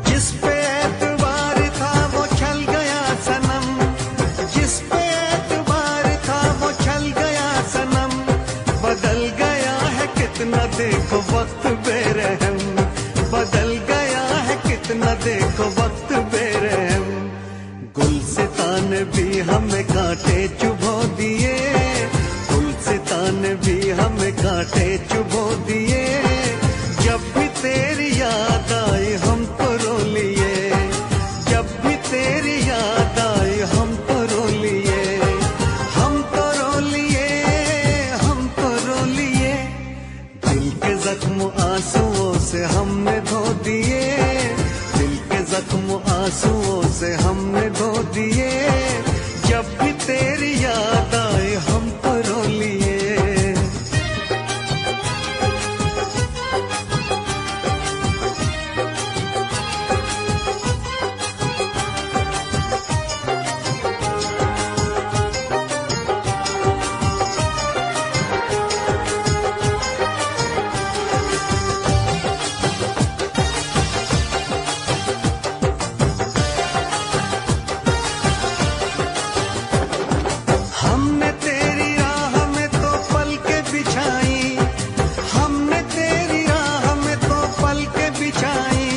Speaker 9: जिस पे एतबार था वो छल गया सनम, जिस पे एतबार था वो छल गया सनम। बदल गया है कितना देखो वक्त बेरहम, बदल गया है कितना देखो वक्त बेरहम। गुलसितान ने भी हमें कांटे चुभो दिए, गुलसिता ने भी हमें कांटे चुभो दिए। जब भी तेरी याद आई हम तो रो लिए, जब भी तेरी याद आई हम तो रो लिए, हम तो रो लिए, हम तो रो लिए। दिल के जख्म आंसुओं से हमने धो दिए, दिल के जख्म आंसुओं से हमने धो दिए। जब भी तेरी याद आए हम तो रो लिए। हमने तेरी राह में तो पलकें बिछाई, हमने तेरी राह में तो पलकें बिछाई।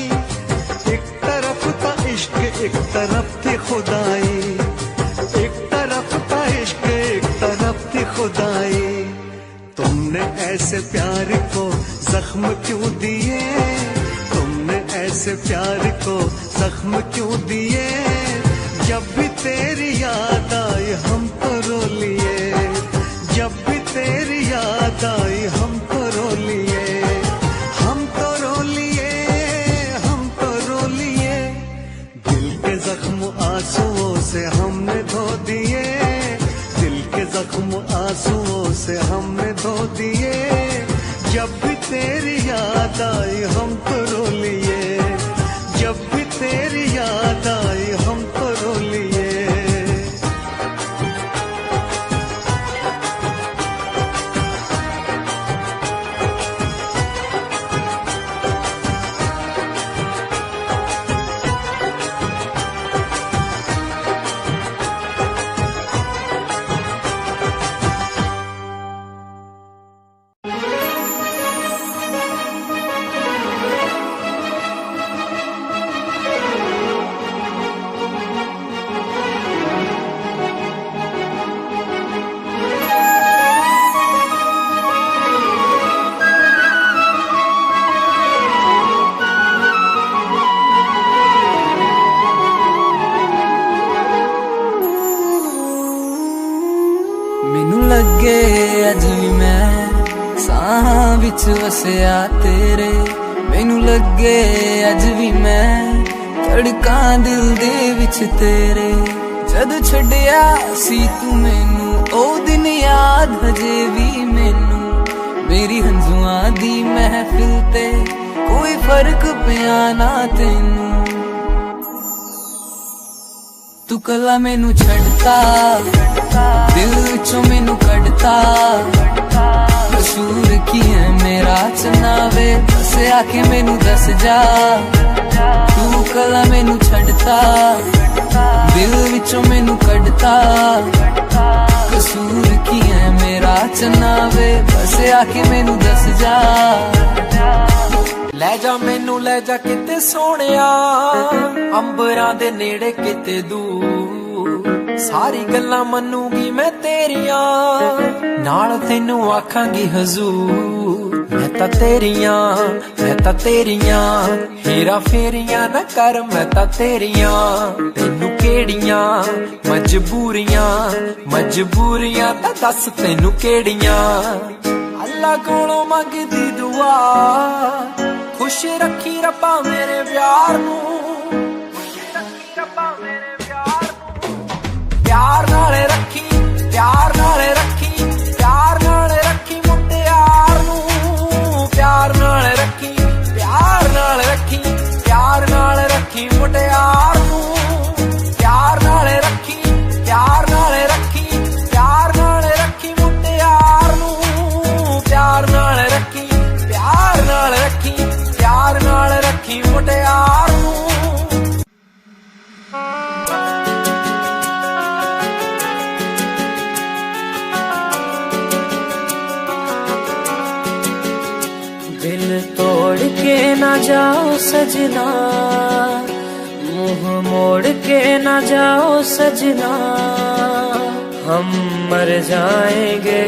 Speaker 9: एक तरफ था इश्क एक तरफ थी खुदाई, एक तरफ था इश्क एक तरफ थी खुदाई। तुमने ऐसे प्यार को जख्म क्यों दिए, तुमने ऐसे प्यार को जख्म क्यों दिए। जब भी तेरी याद आई हम तो रो लिए, जब भी तेरी याद आई हम तो रो लिए, हम तो रो लिए, हम तो रो लिए। दिल के जख्म आंसुओं से हमने धो दिए, दिल के जख्म आंसुओं से हमने धो दिए। जब भी तेरी याद आई हम तो रो लिए, जब भी तेरी याद आई हम तो रो लिए।
Speaker 10: ਮੈਨੂੰ ਲੱਗੇ ਅੱਜ ਵੀ ਮੈਂ ਸਾਹਾਂ ਵਿੱਚ ਵਸਿਆ ਤੇਰੇ, ਮੈਨੂੰ ਲੱਗੇ ਅੱਜ ਵੀ ਮੈਂ ਧੜਕਾਂ ਦਿਲ ਦੇ ਵਿੱਚ ਤੇਰੇ। ਜਦ ਛੱਡਿਆ ਸੀ ਤੂੰ ਮੈਨੂੰ ਉਹ ਦਿਨ ਯਾਦ ਹਜੇ ਵੀ ਮੈਨੂੰ, ਮੇਰੀ ਹੰਝੂਆਂ ਦੀ ਮਹਿਫਿਲ ਤੇ ਕੋਈ ਫਰਕ ਪਿਆ ਨਾ ਤੈਨੂੰ। ਤੂੰ ਕੱਲਾ ਮੈਨੂੰ ਛੱਡਤਾ, ਦਿਲ ਵਿੱਚੋਂ ਮੈਨੂੰ ਕੱਢਤਾ, ਕਸੂਰ ਕੀ ਹੈ ਮੇਰਾ ਚਨਾਵੇ, ਬਸ ਆ ਕੇ ਮੈਨੂੰ ਦੱਸ ਜਾ। ਤੂੰ ਕੱਲਾ ਮੈਨੂੰ ਛੱਡਤਾ, ਦਿਲ ਵਿੱਚੋਂ ਮੈਨੂੰ ਕੱਢਤਾ, ਕਸੂਰ ਕੀ ਹੈ ਮੇਰਾ ਚਨਾਵੇ, ਬਸ ਆ ਕੇ ਮੈਨੂੰ ਦੱਸ ਜਾ। ਲੈ ਜਾ ਮੈਨੂੰ ਲੈ ਜਾ ਕਿਤੇ ਸੋਹਣਿਆ, ਅੰਬਰਾਂ ਦੇ ਨੇੜੇ ਕਿਤੇ ਦੂਰ, ਸਾਰੀ ਗੱਲਾਂ ਮੰਨੂਗੀ ਮੈਂ ਤੇਰੀਆਂ, ਨਾਲ ਤੈਨੂੰ ਆਖਾਂਗੀ ਹਜ਼ੂਰ। ਮੈਂ ਤਾਂ ਤੇਰੀਆਂ, ਮੈਂ ਤਾਂ ਤੇਰੀਆਂ, ਹੇਰਾ ਫੇਰੀਆਂ ਨਾ ਕਰ ਮੈਂ ਤਾਂ ਤੇਰੀਆਂ। ਤੈਨੂੰ ਕਿਹੜੀਆਂ ਮਜਬੂਰੀਆਂ, ਮਜਬੂਰੀਆਂ ਤਾਂ ਦੱਸ ਤੈਨੂੰ ਕਿਹੜੀਆਂ। ਅੱਲਾ ਕੋਲੋਂ ਮੰਗਦੀ ਦੁਆ, ਖੁਸ਼ ਰੱਖੀ ਰੱਬਾ ਮੇਰੇ ਪਿਆਰ ਨੂੰ, ਖੁਸ਼ ਰੱਖੀ ਰੱਬਾ ਮੇਰੇ ਪਿਆਰ ਨੂੰ। ਪਿਆਰ ਨਾਲ ਰੱਖੀ, ਪਿਆਰ ਨਾਲ ਰੱਖੀ, ਪਿਆਰ ਨਾਲ ਰੱਖੀ ਮੁਟਿਆਰ ਨੂੰ। ਪਿਆਰ ਨਾਲ ਰੱਖੀ, ਪਿਆਰ ਨਾਲ ਰੱਖੀ, ਪਿਆਰ ਨਾਲ ਰੱਖੀ ਮੁਟਿਆਰ ਨੂੰ। ਪਿਆਰ ਨਾਲ ਰੱਖੀ, ਪਿਆਰ ਨਾਲ ਰੱਖੀ, ਪਿਆਰ ਨਾਲ ਰੱਖੀ ਮੁਟਿਆਰ ਨੂੰ। ਪਿਆਰ ਨਾਲ ਰੱਖੀ, ਪਿਆਰ ਨਾਲ ਰੱਖੀ, ਪਿਆਰ ਨਾਲ ਰੱਖੀ ਮੁਟਿਆਰ ਨੂੰ। दिल तोड़ के ना जाओ सजना, मुंह मोड़ के न जाओ सजना, हम मर जाएंगे,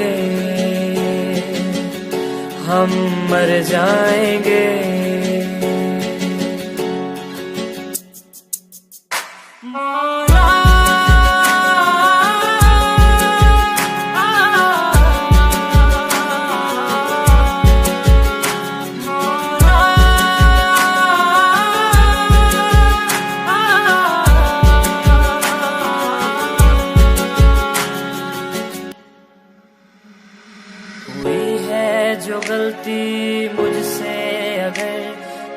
Speaker 10: हम मर जाएंगे। जो गलती मुझसे अगर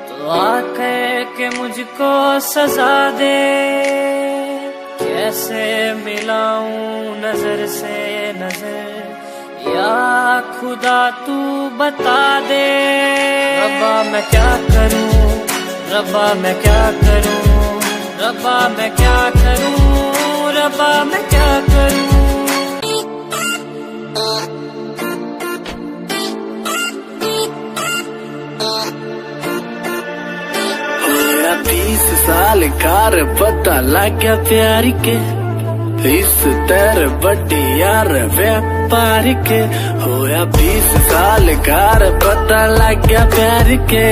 Speaker 10: तो आकर के मुझको सजा दे, कैसे मिलाऊं नजर से नजर या खुदा तू बता दे। रब्बा मैं क्या करूं, रब्बा मैं क्या करूं, रब्बा मैं क्या करूं, रब्बा मैं क्या करूं।
Speaker 11: 20 साल कार पता लग गया प्यार के, इस तेरे बड्डी यार व्यापार के। होया 20 साल कार पता लग गया प्यार के,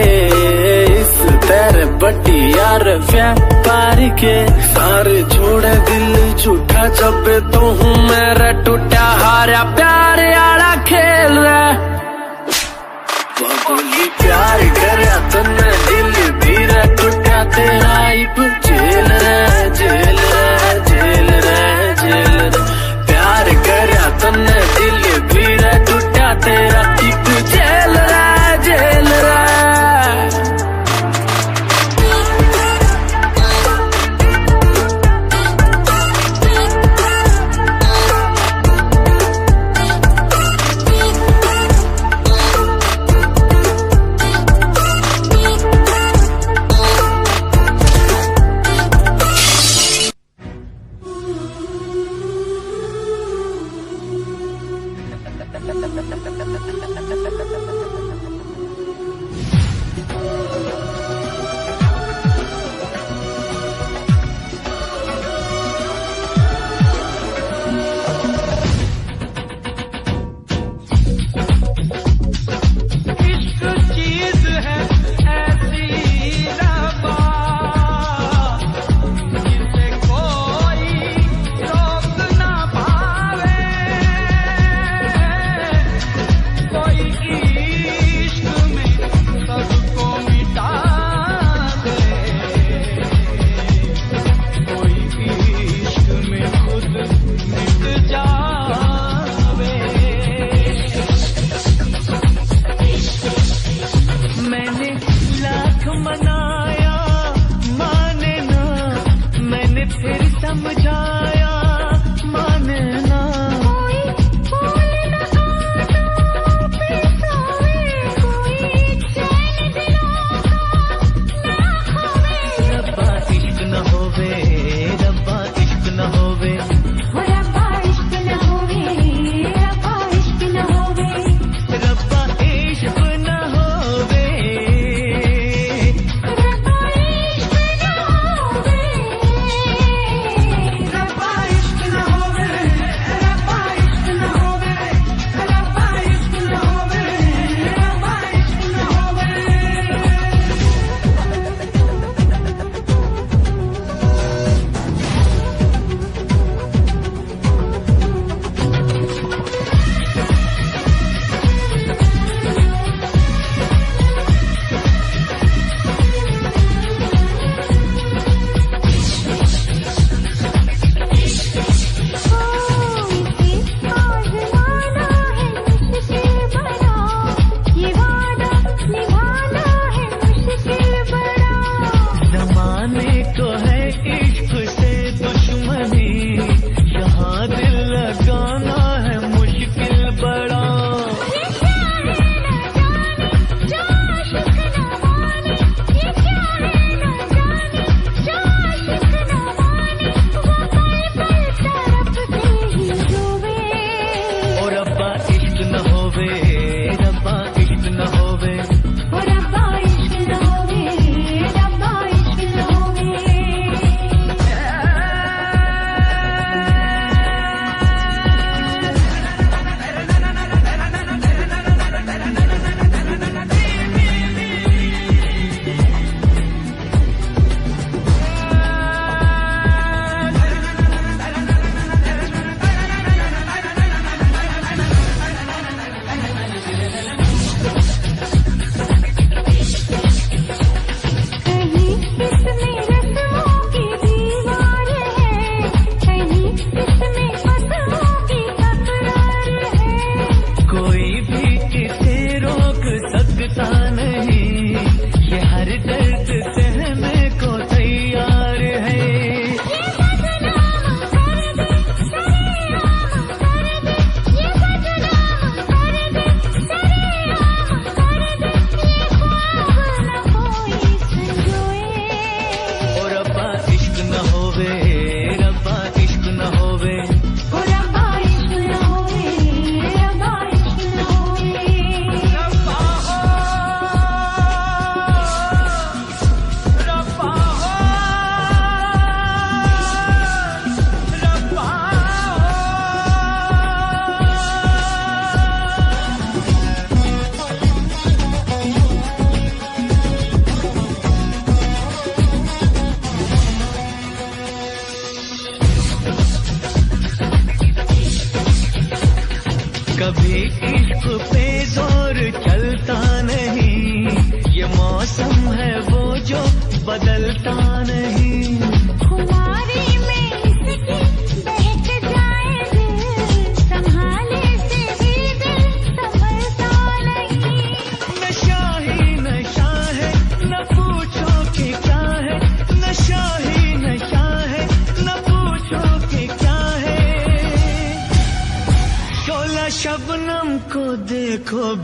Speaker 11: इस तेरे बड्डी यार व्यापार के। सारे छोड़े दिल झूठा जब तो हूँ मेरा टूटा हारा प्यार आला खेल रहा। बोली प्यार करया तन्ने दिल धीरे टूटा तेरा इब जेल रे जेल रे जेल रे जेल रे। प्यार करया तन्ने दिल धीरे टूटा तेरा इब जेल रे जेल रे।
Speaker 5: इश्क में सबको मिटा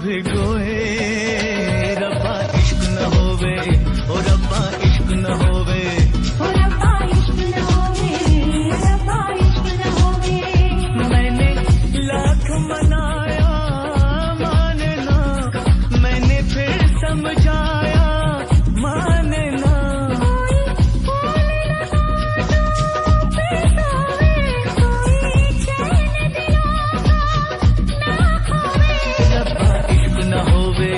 Speaker 12: भिगोए रब्बा इश्क न होवे ओ रब्बा इश्क न होवे
Speaker 2: ओ रब्बा इश्क न होवे रब्बा इश्क न होवे
Speaker 12: मैंने लाख मनाया माने ना मैंने फिर समझाया माने ना रब्बा इश्क न होवे